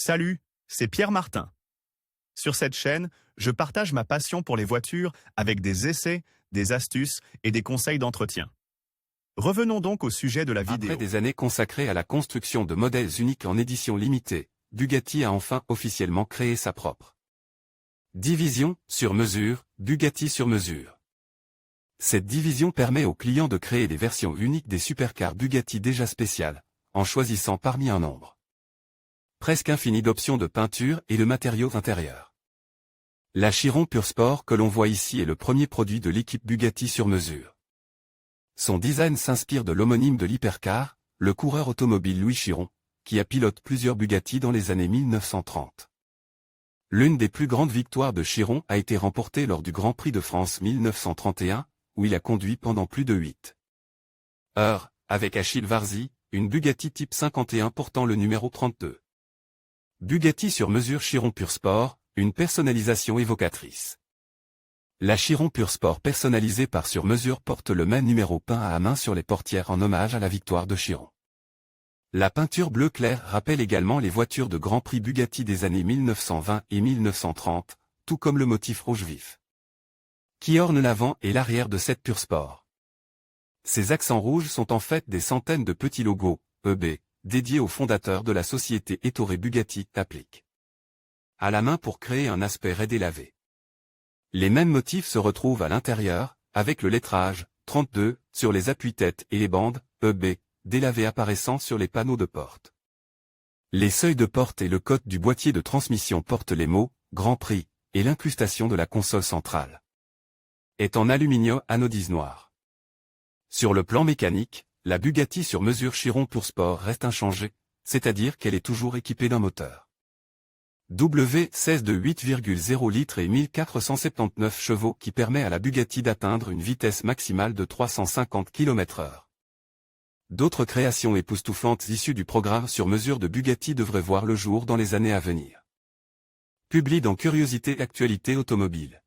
Salut, c'est Pierre Martin. Sur cette chaîne, je partage ma passion pour les voitures avec des essais, des astuces et des conseils d'entretien. Revenons donc au sujet de la vidéo. Après des années consacrées à la construction de modèles uniques en édition limitée, Bugatti a enfin officiellement créé sa propre division sur mesure, Bugatti sur mesure. Cette division permet aux clients de créer des versions uniques des supercars Bugatti déjà spéciales, en choisissant parmi un nombre presque infini d'options de peinture et de matériaux intérieurs. La Chiron Pure Sport que l'on voit ici est le premier produit de l'équipe Bugatti sur mesure. Son design s'inspire de l'homonyme de l'hypercar, le coureur automobile Louis Chiron, qui a piloté plusieurs Bugatti dans les années 1930. L'une des plus grandes victoires de Chiron a été remportée lors du Grand Prix de France 1931, où il a conduit pendant plus de 8 heures, avec Achille Varzi, une Bugatti Type 51 portant le numéro 32. Bugatti sur mesure Chiron Pure Sport, une personnalisation évocatrice. La Chiron Pure Sport personnalisée par sur mesure porte le même numéro peint à main sur les portières en hommage à la victoire de Chiron. La peinture bleu clair rappelle également les voitures de Grand Prix Bugatti des années 1920 et 1930, tout comme le motif rouge vif, qui orne l'avant et l'arrière de cette Pure Sport. Ces accents rouges sont en fait des centaines de petits logos, EB, dédiés aux fondateurs de la société Ettore Bugatti, applique à la main pour créer un aspect raide et lavé. Les mêmes motifs se retrouvent à l'intérieur, avec le lettrage 32 sur les appuis-têtes et les bandes EB délavées apparaissant sur les panneaux de porte. Les seuils de porte et le code du boîtier de transmission portent les mots Grand Prix et l'incrustation de la console centrale est en aluminium anodise noir. Sur le plan mécanique, la Bugatti sur mesure Chiron Pure Sport reste inchangée, c'est-à-dire qu'elle est toujours équipée d'un moteur W16 de 8,0 litres et 1479 chevaux qui permet à la Bugatti d'atteindre une vitesse maximale de 350 km/h. D'autres créations époustouflantes issues du programme sur mesure de Bugatti devraient voir le jour dans les années à venir. Publie dans Curiosité Actualité Automobile.